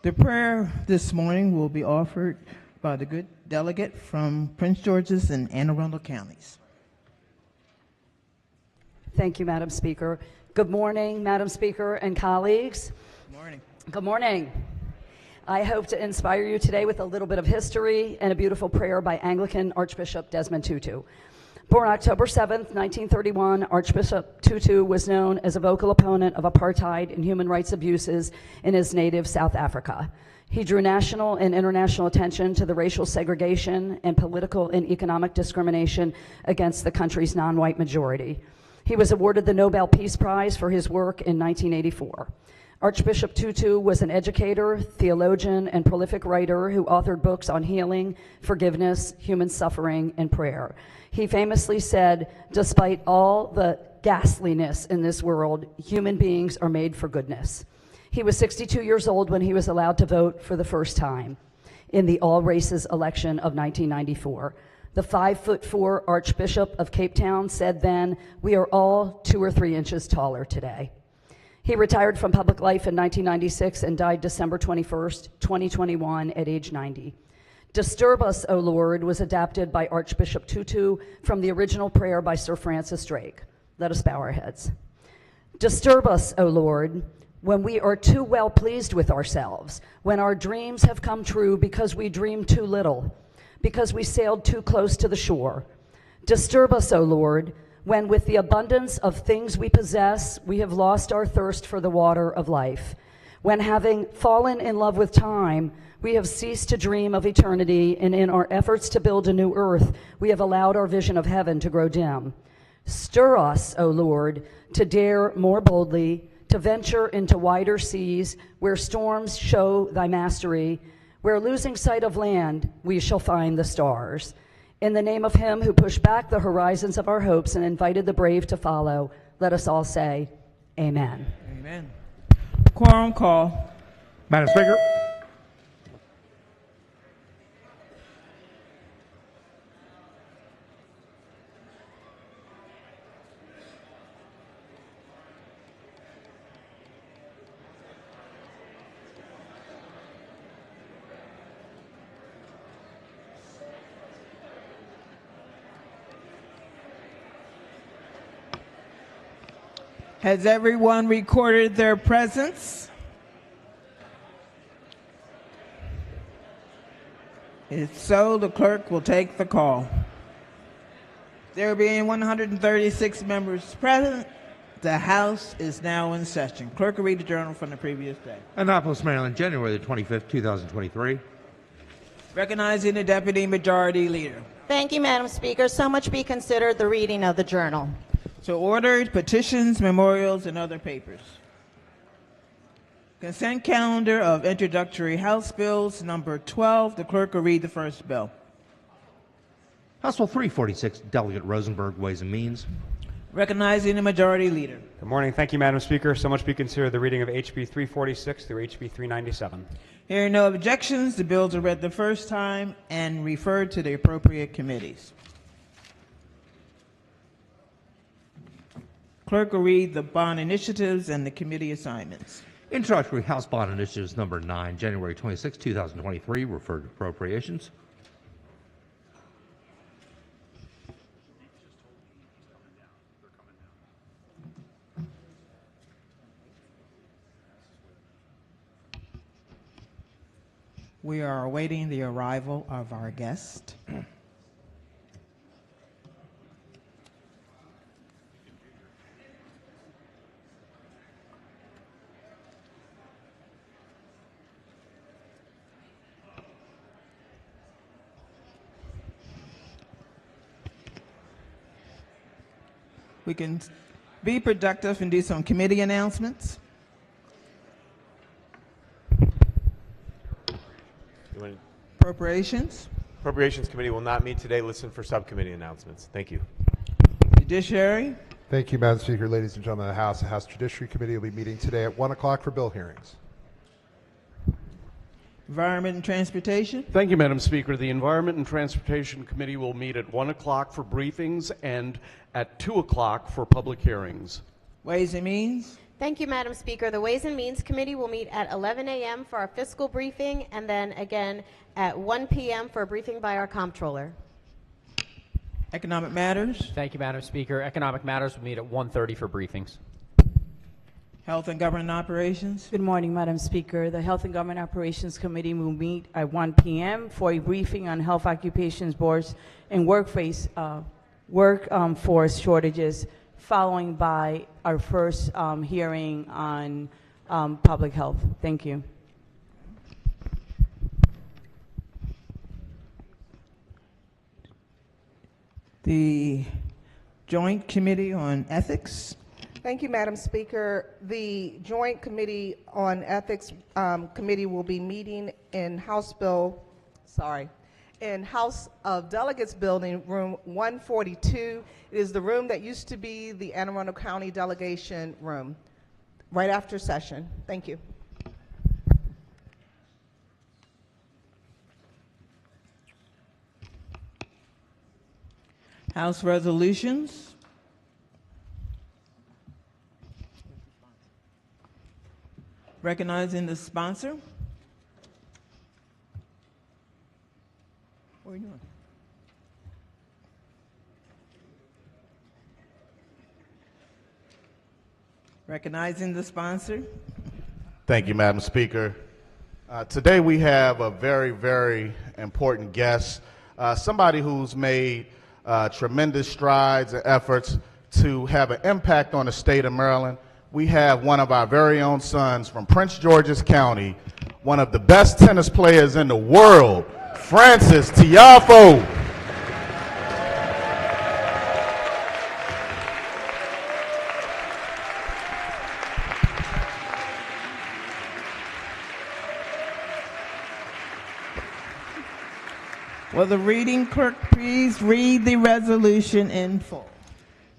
The prayer this morning will be offered by the good delegate from Prince George's and Anne Arundel counties. Thank you, Madam Speaker. Good morning, Madam Speaker and colleagues. Good morning. Good morning. I hope to inspire you today with a little bit of history and a beautiful prayer by Anglican Archbishop Desmond Tutu. Born October 7th, 1931, Archbishop Tutu was known as a vocal opponent of apartheid and human rights abuses in his native South Africa. He drew national and international attention to the racial segregation and political and economic discrimination against the country's non-white majority. He was awarded the Nobel Peace Prize for his work in 1984. Archbishop Tutu was an educator, theologian, and prolific writer who authored books on healing, forgiveness, human suffering, and prayer. He famously said, "Despite all the ghastliness in this world, human beings are made for goodness." He was 62 years old when he was allowed to vote for the first time in the all-races election of 1994. The 5'4" Archbishop of Cape Town said then, "We are all 2 or 3 inches taller today." He retired from public life in 1996 and died December 21st, 2021 at age 90. "Disturb Us, O Lord" was adapted by Archbishop Tutu from the original prayer by Sir Francis Drake. Let us bow our heads. Disturb us, O Lord, when we are too well pleased with ourselves, when our dreams have come true because we dreamed too little, because we sailed too close to the shore. Disturb us, O Lord, when with the abundance of things we possess, we have lost our thirst for the water of life, when having fallen in love with time, we have ceased to dream of eternity, and in our efforts to build a new earth, we have allowed our vision of heaven to grow dim. Stir us, O Lord, to dare more boldly, to venture into wider seas where storms show thy mastery, where losing sight of land, we shall find the stars. In the name of him who pushed back the horizons of our hopes and invited the brave to follow, let us all say, Amen. Amen. Quorum call. Madam Speaker. Has everyone recorded their presence? If so, the clerk will take the call. There being 136 members present, the House is now in session. Clerk will read the journal from the previous day. Annapolis, Maryland, January the 25th, 2023. Recognizing the Deputy Majority Leader. Thank you, Madam Speaker. So much be considered the reading of the journal. So ordered, petitions, memorials, and other papers. Consent calendar of introductory House bills, number 12. The clerk will read the first bill. House Bill 346, Delegate Rosenberg, Ways and Means. Recognizing the Majority Leader. Good morning. Thank you, Madam Speaker. So much be considered the reading of HB 346 through HB 397. Hearing no objections, the bills are read the first time and referred to the appropriate committees. Clerk will read the bond initiatives and the committee assignments. Introductory House Bond Initiatives number 9, January 26, 2023, referred to appropriations. We are awaiting the arrival of our guest. We can be productive and do some committee announcements. Appropriations. Appropriations Committee will not meet today. Listen for subcommittee announcements. Thank you. Judiciary. Thank you, Madam Speaker. Ladies and gentlemen of the House, the House Judiciary Committee will be meeting today at 1 o'clock for bill hearings. Environment and Transportation. Thank you, Madam Speaker. The Environment and Transportation Committee will meet at 1 o'clock for briefings and at 2 o'clock for public hearings. Ways and Means. Thank you, Madam Speaker. The Ways and Means Committee will meet at 11 a.m. for our fiscal briefing and then again at 1 p.m. for a briefing by our comptroller. Economic Matters, Thank you, Madam Speaker. Economic Matters will meet at 1:30 for briefings. Health and Government Operations, Good morning, Madam Speaker. The Health and Government Operations Committee will meet at 1 p.m. for a briefing on health occupations boards and workforce shortages, following by our first hearing on public health. Thank you. the Joint Committee on Ethics. Thank you, Madam Speaker. The Joint Committee on Ethics Committee will be meeting in House of Delegates Building, room 142. It is the room that used to be the Anne Arundel County Delegation room, right after session. Thank you. House resolutions. Recognizing the sponsor. What are you doing? Recognizing the sponsor. Thank you, Madam Speaker. Today we have a very, very important guest, somebody who's made tremendous strides and efforts to have an impact on the state of Maryland. We have one of our very own sons from Prince George's County, one of the best tennis players in the world, Francis Tiafoe. Will the reading clerk please read the resolution in full?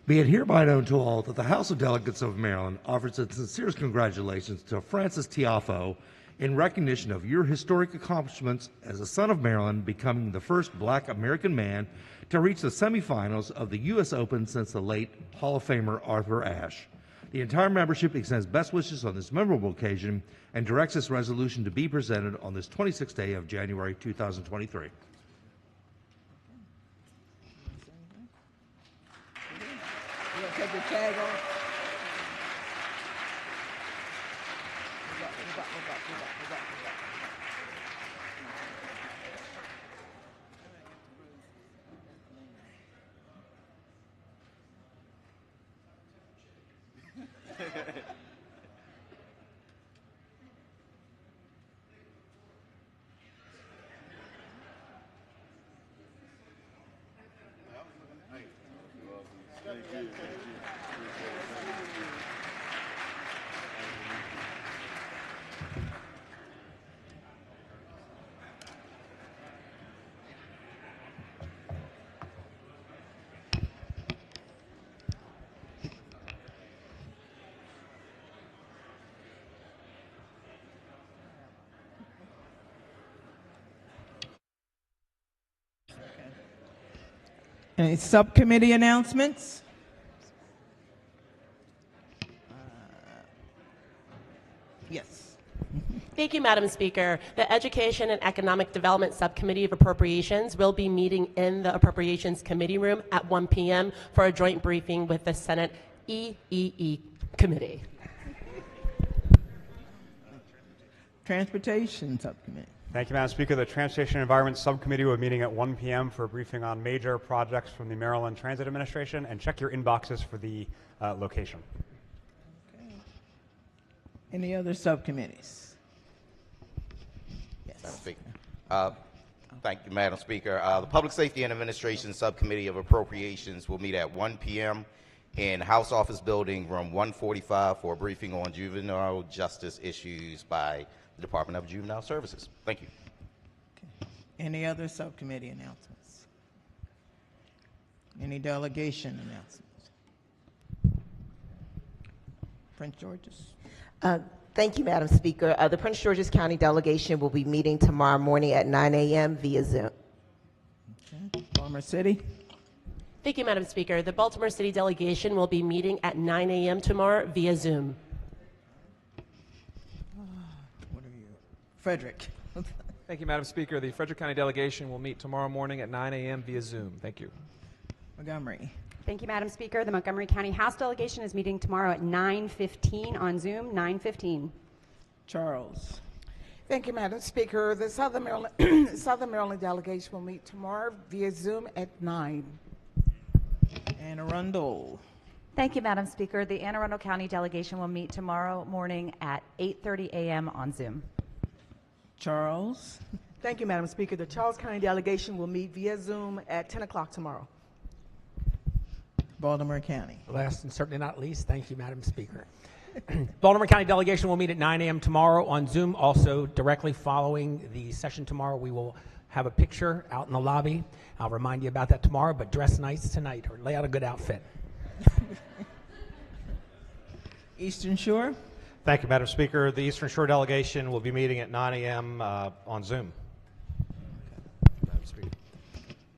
Be it hereby known to all that the House of Delegates of Maryland offers its sincerest congratulations to Francis Tiafoe in recognition of your historic accomplishments as a son of Maryland, becoming the first black American man to reach the semifinals of the U.S. Open since the late Hall of Famer Arthur Ashe. The entire membership extends best wishes on this memorable occasion and directs this resolution to be presented on this 26th day of January 2023. Take your tag off. Any subcommittee announcements? Yes. Thank you, Madam Speaker. The Education and Economic Development Subcommittee of Appropriations will be meeting in the Appropriations Committee room at 1 p.m. for a joint briefing with the Senate EEE Committee. Transportation Subcommittee. Thank you, Madam Speaker. The Transportation and Environment Subcommittee will be meeting at 1 p.m. for a briefing on major projects from the Maryland Transit Administration, and check your inboxes for the location. Okay. Any other subcommittees? Yes. Madam Speaker. Thank you, Madam Speaker. The Public Safety and Administration Subcommittee of Appropriations will meet at 1 p.m. in House Office Building, room 145, for a briefing on juvenile justice issues by the Department of Juvenile Services. Thank you. Okay. Any other subcommittee announcements? Any delegation announcements? Prince George's. Thank you, Madam Speaker. The Prince George's County delegation will be meeting tomorrow morning at 9 a.m. via Zoom. Okay. Baltimore City. Thank you, Madam Speaker. The Baltimore City delegation will be meeting at 9 a.m. tomorrow via Zoom. Frederick. Thank you, Madam Speaker. The Frederick County delegation will meet tomorrow morning at 9 a.m. via Zoom. Thank you. Montgomery. Thank you, Madam Speaker. The Montgomery County House delegation is meeting tomorrow at 9:15 on Zoom, 9:15. Charles. Thank you, Madam Speaker. The Southern Maryland, Southern Maryland delegation will meet tomorrow via Zoom at 9. Anne Arundel. Thank you, Madam Speaker. The Anne Arundel County delegation will meet tomorrow morning at 8:30 a.m. on Zoom. Charles. Thank you, Madam Speaker. The Charles County delegation will meet via Zoom at 10 o'clock tomorrow. Baltimore County. Last and certainly not least, thank you, Madam Speaker. Baltimore County delegation will meet at 9 a.m. tomorrow on Zoom. Also, directly following the session tomorrow, we will have a picture out in the lobby. I'll remind you about that tomorrow, but dress nice tonight or lay out a good outfit. Eastern Shore. Thank you, Madam Speaker. The Eastern Shore delegation will be meeting at 9 a.m. On Zoom. Madam Speaker.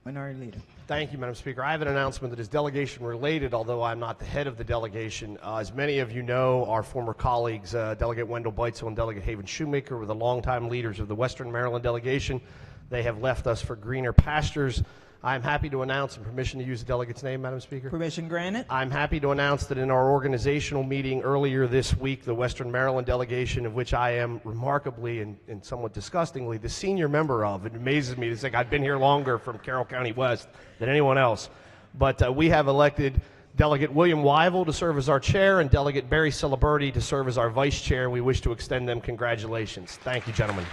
Minority Leader. Thank you, Madam Speaker. I have an announcement that is delegation related, although I'm not the head of the delegation. As many of you know, our former colleagues, Delegate Wendell Beitzel and Delegate Haven Shoemaker, were the longtime leaders of the Western Maryland delegation. They have left us for greener pastures. I'm happy to announce, and permission to use the delegate's name, Madam Speaker? Permission granted. I'm happy to announce that in our organizational meeting earlier this week, the Western Maryland delegation, of which I am remarkably and somewhat disgustingly the senior member of, it amazes me to think I've been here longer from Carroll County West than anyone else, but we have elected Delegate William Wyville to serve as our chair and Delegate Barry Ciliberti to serve as our vice chair. We wish to extend them congratulations. Thank you, gentlemen.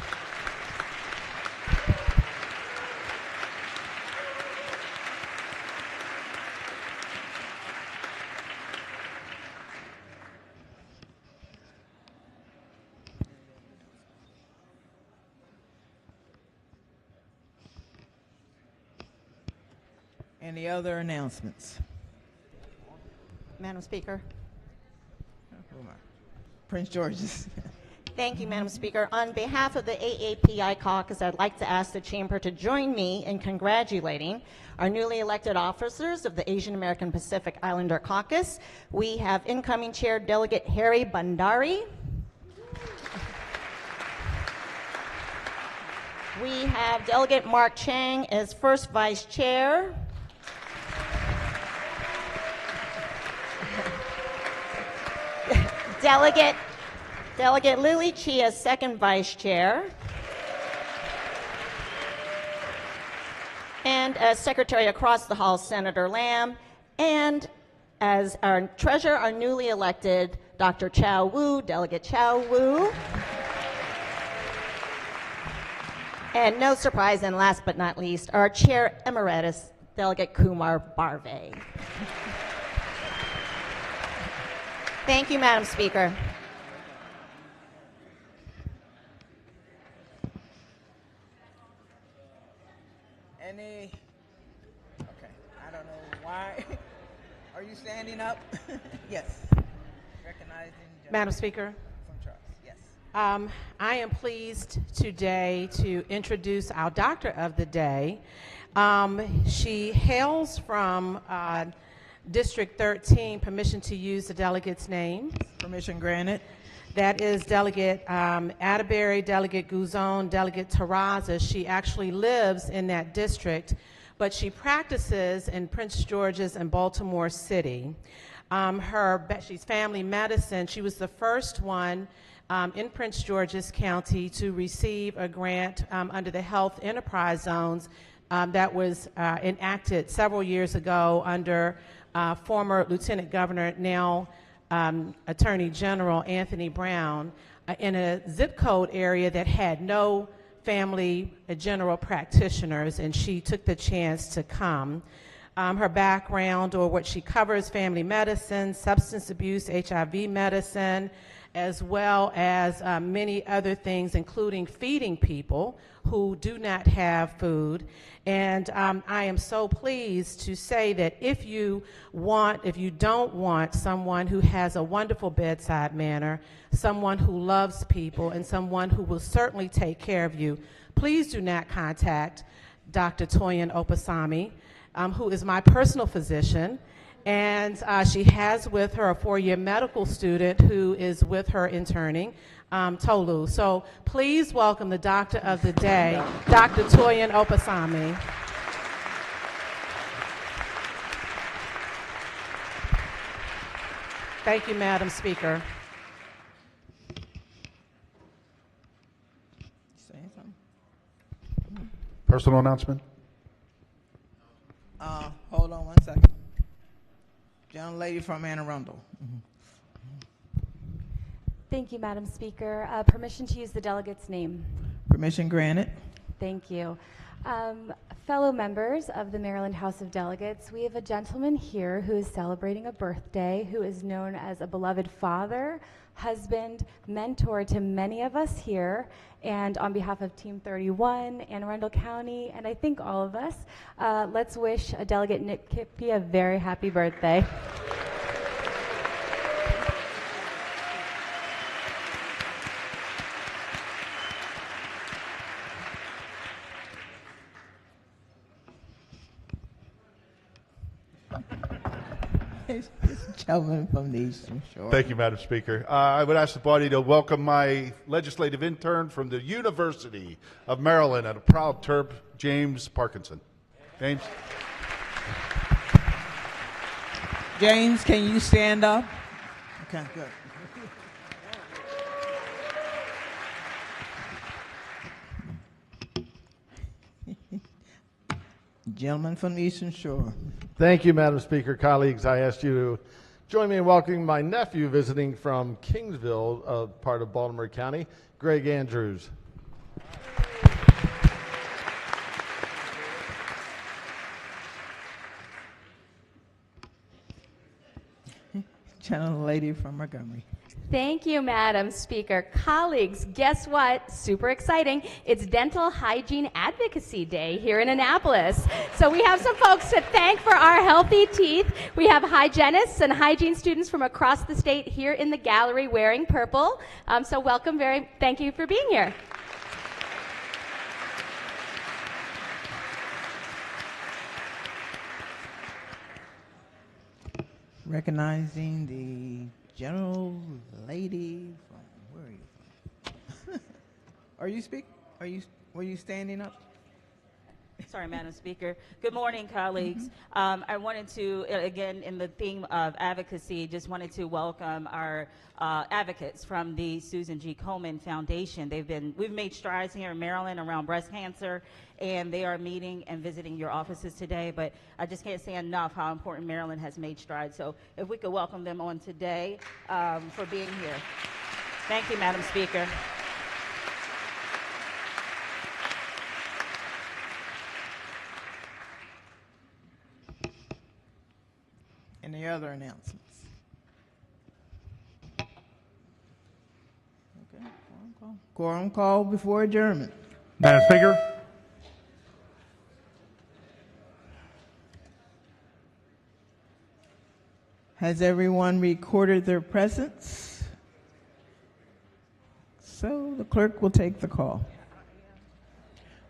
Any other announcements? Madam Speaker. Prince George's. Thank you, Madam Speaker. On behalf of the AAPI caucus, I'd like to ask the chamber to join me in congratulating our newly elected officers of the Asian American Pacific Islander Caucus. We have incoming chair Delegate Harry Bandari. We have Delegate Mark Chang as first vice chair. Delegate Lily Chia, second vice chair. And as secretary across the hall, Senator Lamb. And as our treasurer, our newly elected Dr. Chow Wu, Delegate Chow Wu. And no surprise, and last but not least, our chair emeritus, Delegate Kumar Barve. Thank you, Madam Speaker. Okay, I don't know why. Are you standing up? Yes. Recognizing Madam Speaker. From Charles. Yes. I am pleased today to introduce our doctor of the day. She hails from District 13. Permission to use the delegate's name. Permission granted. That is Delegate Atterbury, Delegate Guzon, Delegate Terraza. She actually lives in that district, but she practices in Prince George's and Baltimore City. She's family medicine. She was the first one in Prince George's County to receive a grant under the Health Enterprise Zones that was enacted several years ago under former Lieutenant Governor, now Attorney General Anthony Brown, in a zip code area that had no family general practitioners, and she took the chance to come. Her background, or what she covers, family medicine, substance abuse, HIV medicine, as well as many other things, including feeding people who do not have food. And I am so pleased to say that if you don't want someone who has a wonderful bedside manner, someone who loves people, and someone who will certainly take care of you, please do not contact Dr. Toyin Opasami, who is my personal physician. And she has with her a 4-year medical student who is with her interning, Tolu. So please welcome the doctor of the day, Dr. Toyin Opasami. Thank you, Madam Speaker. Saying something? Personal announcement? Hold on 1 second. Young lady from Anne Arundel. Thank you, Madam Speaker. Permission to use the delegate's name. Permission granted. Thank you. Fellow members of the Maryland House of Delegates, we have a gentleman here who is celebrating a birthday, who is known as a beloved father, husband, mentor to many of us here. And on behalf of Team 31, Anne Arundel County, and I think all of us, let's wish Delegate Nick Kippy a very happy birthday. Gentleman from the Eastern Shore. Thank you, Madam Speaker. I would ask the body to welcome my legislative intern from the University of Maryland and a proud Terp, James Parkinson. James. James, can you stand up? Okay, good. Gentleman from the Eastern Shore. Thank you, Madam Speaker. Colleagues, I asked you to join me in welcoming my nephew visiting from Kingsville, part of Baltimore County, Greg Andrews. Gentleman lady from Montgomery. Thank you, Madam Speaker. Colleagues, guess what? Super exciting. It's Dental Hygiene Advocacy Day here in Annapolis. So we have some folks to thank for our healthy teeth. We have hygienists and hygiene students from across the state here in the gallery wearing purple. So welcome, thank you for being here. Recognizing the general lady from, where are you from? Are you were you standing up? Sorry, Madam Speaker. Good morning, colleagues. I wanted to, again, in the theme of advocacy, just wanted to welcome our advocates from the Susan G. Komen Foundation. We've made strides here in Maryland around breast cancer, and they are meeting and visiting your offices today, but I just can't say enough how important Maryland has made strides. So if we could welcome them on today for being here. Thank you, Madam Speaker. Any other announcements? Okay, quorum call. Quorum call before adjournment. Madam Speaker. Has everyone recorded their presence? So the clerk will take the call.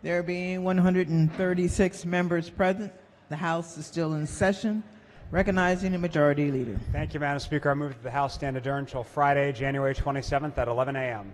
There being 136 members present, the House is still in session. Recognizing the Majority Leader. Thank you, Madam Speaker. I move that the House stand adjourned until Friday, January 27th at 11 a.m.